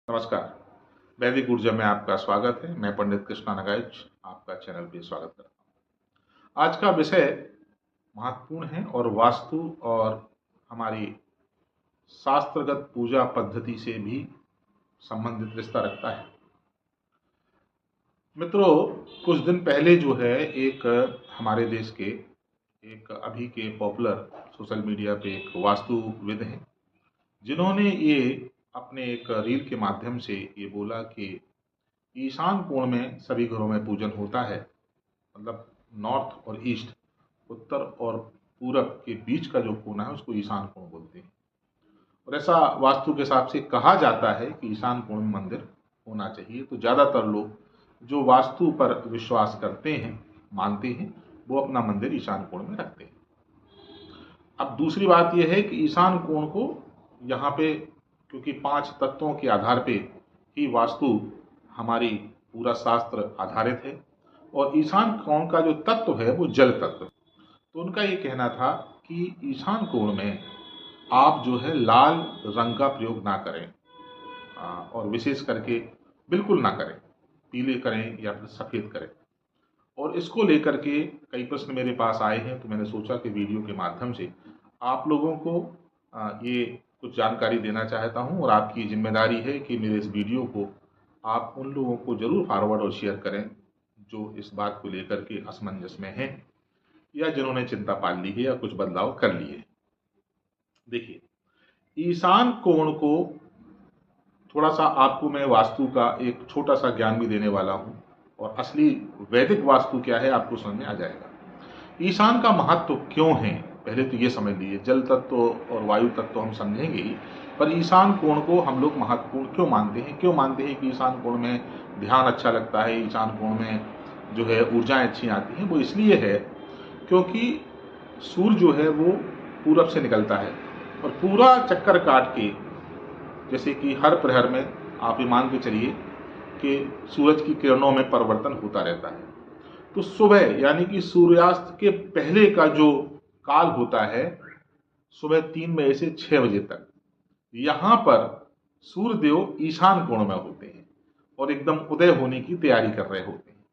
नमस्कार। वैदिक ऊर्जा में आपका स्वागत है। मैं पंडित कृष्णा नगाइच आपका चैनल पे स्वागत करता हूँ। आज का विषय महत्वपूर्ण है और वास्तु और हमारी शास्त्रगत पूजा पद्धति से भी संबंधित रिश्ता रखता है। मित्रों, कुछ दिन पहले जो है एक हमारे देश के एक अभी के पॉपुलर सोशल मीडिया पे एक वास्तुविद हैं, जिन्होंने ये अपने एक रील के माध्यम से ये बोला कि ईशान कोण में सभी घरों में पूजन होता है। मतलब नॉर्थ और ईस्ट, उत्तर और पूरब के बीच का जो कोना है उसको ईशान कोण बोलते हैं। और ऐसा वास्तु के हिसाब से कहा जाता है कि ईशान कोण में मंदिर होना चाहिए। तो ज़्यादातर लोग जो वास्तु पर विश्वास करते हैं, मानते हैं, वो अपना मंदिर ईशान कोण में रखते हैं। अब दूसरी बात यह है कि ईशान कोण को यहाँ पे, क्योंकि 5 तत्वों के आधार पे ही वास्तु हमारी पूरा शास्त्र आधारित है, और ईशान कोण का जो तत्व है वो जल तत्व। तो उनका ये कहना था कि ईशान कोण में आप जो है लाल रंग का प्रयोग ना करें, और विशेष करके बिल्कुल ना करें, पीले करें या फिर सफ़ेद करें। और इसको लेकर के कई प्रश्न मेरे पास आए हैं, तो मैंने सोचा कि वीडियो के माध्यम से आप लोगों को ये कुछ जानकारी देना चाहता हूं, और आपकी जिम्मेदारी है कि मेरे इस वीडियो को आप उन लोगों को ज़रूर फॉरवर्ड और शेयर करें जो इस बात को लेकर के असमंजस में हैं, या जिन्होंने चिंता पाल ली है या कुछ बदलाव कर लिए। देखिए, ईशान कोण को थोड़ा सा आपको मैं वास्तु का एक छोटा सा ज्ञान भी देने वाला हूं, और असली वैदिक वास्तु क्या है आपको समझ में आ जाएगा। ईशान का महत्व क्यों है, पहले तो ये समझ लीजिए। जल तत्व और वायु तत्व हम समझेंगे ही, पर ईशान कोण को हम लोग महत्वपूर्ण क्यों मानते हैं? क्यों मानते हैं कि ईशान कोण में ध्यान अच्छा लगता है, ईशान कोण में जो है ऊर्जाएं अच्छी आती हैं? वो इसलिए है क्योंकि सूर्य जो है वो पूरब से निकलता है, और पूरा चक्कर काट के, जैसे कि हर प्रहर में आप ये मान के चलिए कि सूरज की किरणों में परिवर्तन होता रहता है। तो सुबह यानी कि सूर्यास्त के पहले का जो काल होता है, सुबह 3 बजे से 6 बजे तक, यहाँ पर सूर्यदेव ईशान कोण में होते हैं और एकदम उदय होने की तैयारी कर रहे होते हैं।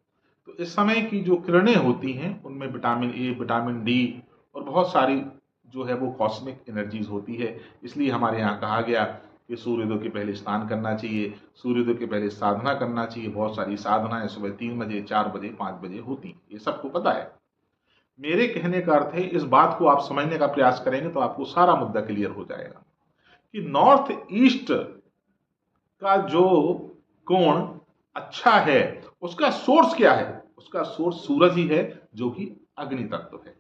तो इस समय की जो किरणें होती हैं उनमें विटामिन ए, विटामिन डी और बहुत सारी जो है वो कॉस्मिक एनर्जीज होती है। इसलिए हमारे यहाँ कहा गया कि सूर्योदय के पहले स्नान करना चाहिए, सूर्योदय के पहले साधना करना चाहिए। बहुत सारी साधनाएं सुबह 3 बजे, 4 बजे, 5 बजे होती हैं, ये सबको पता है। मेरे कहने का अर्थ है, इस बात को आप समझने का प्रयास करेंगे तो आपको सारा मुद्दा क्लियर हो जाएगा कि नॉर्थ ईस्ट का जो कोण अच्छा है उसका सोर्स क्या है? उसका सोर्स सूरज ही है, जो कि अग्नि तत्व है।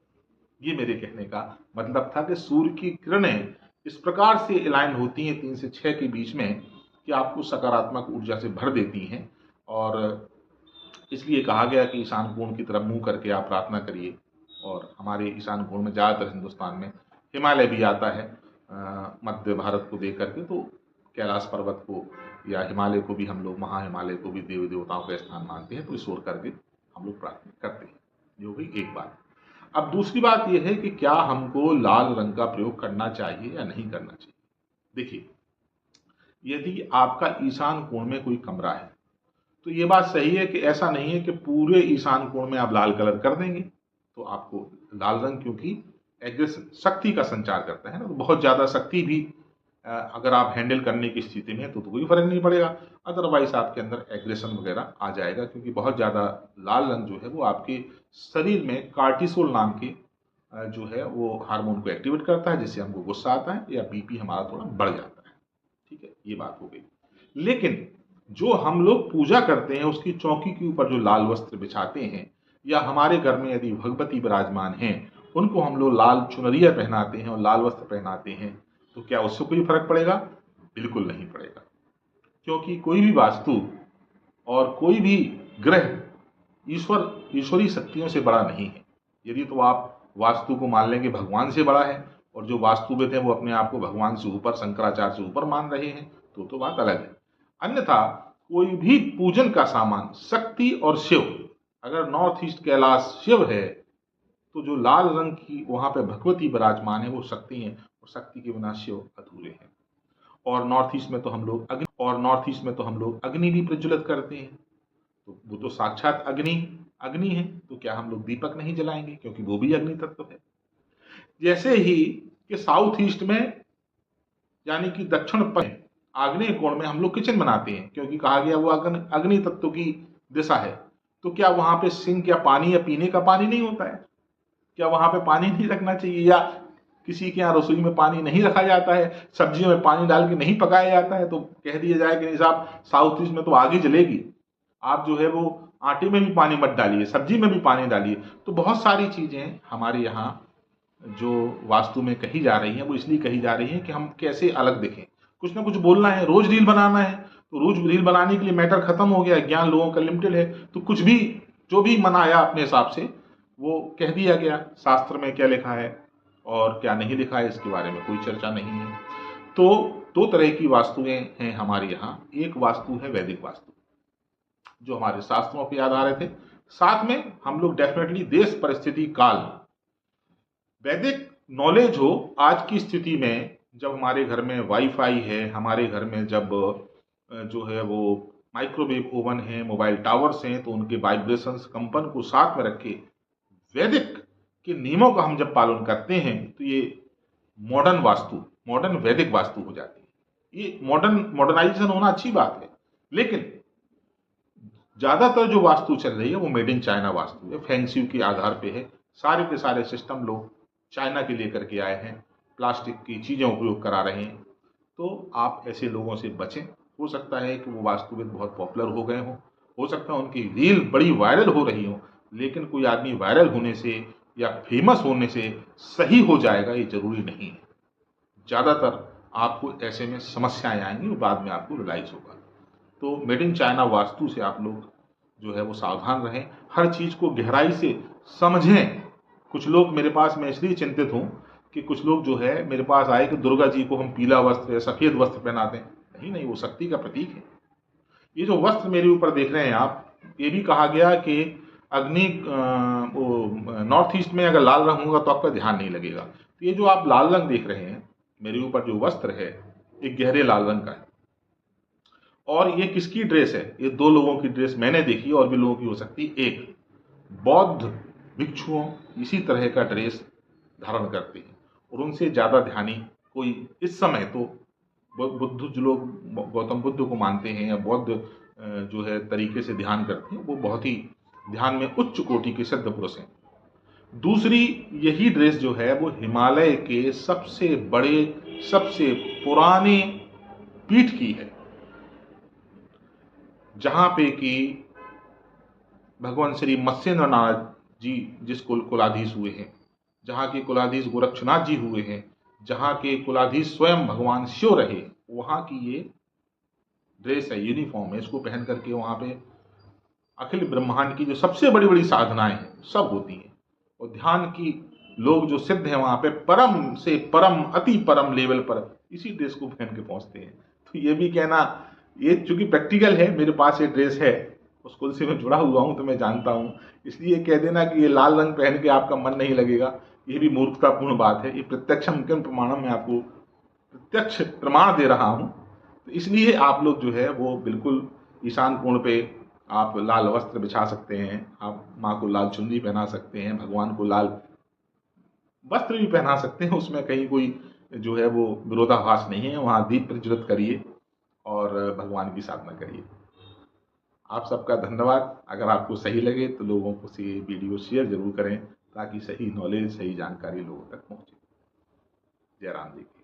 ये मेरे कहने का मतलब था कि सूर्य की किरणें इस प्रकार से अलाइन होती हैं 3 से 6 के बीच में कि आपको सकारात्मक ऊर्जा से भर देती हैं। और इसलिए कहा गया कि ईशान कोण की तरफ मुंह करके आप प्रार्थना करिए। और हमारे ईशान कोण में ज़्यादातर हिंदुस्तान में हिमालय भी आता है, मध्य भारत को देख करके। तो कैलाश पर्वत को या हिमालय को भी हम लोग, महा हिमालय को भी देवी देवताओं का स्थान मानते हैं। तो इस ओर करके हम लोग प्रार्थना करते हैं। ये हो गई एक बात। अब दूसरी बात यह है कि क्या हमको लाल रंग का प्रयोग करना चाहिए या नहीं करना चाहिए? देखिए, यदि आपका ईशान कोण में कोई कमरा है तो ये बात सही है कि ऐसा नहीं है कि पूरे ईशान कोण में आप लाल कलर कर देंगे तो आपको लाल रंग, क्योंकि एग्रेशन, शक्ति का संचार करता है ना, तो बहुत ज़्यादा शक्ति भी अगर आप हैंडल करने की स्थिति में है तो कोई फर्क नहीं पड़ेगा। अदरवाइज आपके अंदर एग्रेशन वगैरह आ जाएगा, क्योंकि बहुत ज़्यादा लाल रंग जो है वो आपके शरीर में कार्टिसोल नाम के जो है वो हार्मोन को एक्टिवेट करता है, जिससे हमको गुस्सा आता है या बीपी हमारा थोड़ा बढ़ जाता है। ठीक है, ये बात हो गई। लेकिन जो हम लोग पूजा करते हैं उसकी चौकी के ऊपर जो लाल वस्त्र बिछाते हैं, या हमारे घर में यदि भगवती विराजमान हैं उनको हम लोग लाल चुनरिया पहनाते हैं और लाल वस्त्र पहनाते हैं, तो क्या उससे कोई फर्क पड़ेगा? बिल्कुल नहीं पड़ेगा। क्योंकि कोई भी वास्तु और कोई भी ग्रह ईश्वरी शक्तियों से बड़ा नहीं है। यदि तो आप वास्तु को मान लेंगे भगवान से बड़ा है, और जो वास्तुविद हैं वो अपने आप को भगवान से ऊपर, शंकराचार्य से ऊपर मान रहे हैं, तो बात अलग है। अन्यथा कोई भी पूजन का सामान, शक्ति और शिव, अगर नॉर्थ ईस्ट कैलाश शिव है तो जो लाल रंग की वहां पे भगवती विराजमान है वो शक्ति है, और शक्ति के बिना शिव अधूरे हैं। और नॉर्थ ईस्ट में तो हम लोग अग्नि भी प्रज्वलित करते हैं। तो वो तो साक्षात अग्नि अग्नि है, तो क्या हम लोग दीपक नहीं जलाएंगे, क्योंकि वो भी अग्नि तत्व है। जैसे ही कि साउथ ईस्ट में यानी कि दक्षिण पश्चिम आग्नेय कोण में हम लोग किचन बनाते हैं, क्योंकि कहा गया वो अग्नि तत्व की दिशा है। तो क्या वहां पे सिंक या पानी या पीने का पानी नहीं होता है? क्या वहां पे पानी नहीं रखना चाहिए? या किसी के यहाँ रसोई में पानी नहीं रखा जाता है, सब्जियों में पानी डाल के नहीं पकाया जाता है, तो कह दिया जाए कि नहीं साहब साउथ ईस्ट में तो आग ही जलेगी, आप जो है वो आटे में भी पानी मत डालिए, सब्जी में भी पानी डालिए। तो बहुत सारी चीजें हमारे यहाँ जो वास्तु में कही जा रही हैं वो इसलिए कही जा रही हैं कि हम कैसे अलग दिखें। कुछ ना कुछ बोलना है, रोज रील बनाना है, तो रोज रील बनाने के लिए मैटर खत्म हो गया, ज्ञान लोगों का लिमिटेड है, तो कुछ भी जो भी मनाया अपने हिसाब से वो कह दिया गया। शास्त्र में क्या लिखा है और क्या नहीं लिखा है इसके बारे में कोई चर्चा नहीं है। तो दो तरह की वास्तुएं हैं हमारे यहाँ। एक वास्तु है वैदिक वास्तु, जो हमारे शास्त्रों पर आधारित है। साथ में हम लोग डेफिनेटली देश परिस्थिति काल वैदिक नॉलेज हो। आज की स्थिति में जब हमारे घर में वाईफाई है, हमारे घर में जब जो है वो माइक्रोवेव ओवन है, मोबाइल टावर्स हैं, तो उनके वाइब्रेशंस कंपन को साथ में रखे वैदिक के नियमों का हम जब पालन करते हैं, तो ये मॉडर्न वास्तु, मॉडर्न वैदिक वास्तु हो जाती है। ये मॉडर्नाइजेशन होना अच्छी बात है, लेकिन ज्यादातर जो वास्तु चल रही है वो मेड इन चाइना वास्तु है, फेंगशू के आधार पे है। सारे के सारे सिस्टम लोग चाइना के लेकर के आए हैं, प्लास्टिक की चीजें उपयोग करा रहे हैं। तो आप ऐसे लोगों से बचें। हो सकता है कि वो वास्तुविद बहुत पॉपुलर हो गए हों, हो सकता है उनकी रील बड़ी वायरल हो रही हो, लेकिन कोई आदमी वायरल होने से या फेमस होने से सही हो जाएगा ये जरूरी नहीं है। ज्यादातर आपको ऐसे में समस्याएं आएंगी और बाद में आपको रियलाइज होगा। तो मेड इन चाइना वास्तु से आप लोग जो है वो सावधान रहें, हर चीज को गहराई से समझें। कुछ लोग मेरे पास, मैं इसलिए चिंतित हूं कि कुछ लोग जो है मेरे पास आए कि दुर्गा जी को हम पीला वस्त्र या सफेद वस्त्र पहनाते हैं। नहीं नहीं, वो शक्ति का प्रतीक है। ये जो वस्त्र मेरे ऊपर देख रहे हैं आप, ये भी कहा गया कि अग्नि नॉर्थ ईस्ट में अगर लाल रंग होगा तो आपका ध्यान नहीं लगेगा। तो ये जो आप लाल रंग देख रहे हैं मेरे ऊपर, जो वस्त्र है एक गहरे लाल रंग का है। और ये किसकी ड्रेस है? ये दो लोगों की ड्रेस मैंने देखी, और भी लोगों की हो सकती है। एक बौद्ध भिक्षुओं इसी तरह का ड्रेस धारण करते हैं, और उनसे ज्यादा ध्यानी कोई इस समय तो बुद्ध, जो लोग गौतम बुद्ध को मानते हैं या बौद्ध जो है तरीके से ध्यान करते हैं, वो बहुत ही ध्यान में उच्च कोटि के सिद्ध पुरुष हैं। दूसरी, यही ड्रेस जो है वो हिमालय के सबसे बड़े, सबसे पुराने पीठ की है, जहां पे कि भगवान श्री मत्स्येंद्र नाथ जी जिस कुलाधीश हुए हैं, जहाँ के कुलाधीश गोरक्षनाथ जी हुए हैं, जहाँ के कुलाधीश स्वयं भगवान शिव रहे, वहाँ की ये ड्रेस है, यूनिफॉर्म है। इसको पहन करके वहाँ पे अखिल ब्रह्मांड की जो सबसे बड़ी बड़ी साधनाएं हैं सब होती हैं, और ध्यान की लोग जो सिद्ध हैं वहाँ पे परम से परम, अति परम लेवल पर इसी ड्रेस को पहन के पहुँचते हैं। तो ये भी कहना, ये चूंकि प्रैक्टिकल है, मेरे पास ये ड्रेस है, उस कुल से मैं जुड़ा हुआ हूं तो मैं जानता हूं, इसलिए कह देना कि ये लाल रंग पहन के आपका मन नहीं लगेगा, ये भी मूर्खतापूर्ण बात है। ये प्रत्यक्ष अंकन प्रमाणम में आपको प्रत्यक्ष प्रमाण दे रहा हूं। तो इसलिए आप लोग जो है वो बिल्कुल ईशान कोण पे आप लाल वस्त्र बिछा सकते हैं, आप माँ को लाल चुनरी पहना सकते हैं, भगवान को लाल वस्त्र भी पहना सकते हैं, उसमें कहीं कोई जो है वो विरोधाभास नहीं है। वहां दीप प्रज्वलित करिए और भगवान की साधना करिए। आप सबका धन्यवाद। अगर आपको सही लगे तो लोगों को से वीडियो शेयर जरूर करें, ताकि सही नॉलेज, सही जानकारी लोगों तक पहुंचे। जय राम जी की।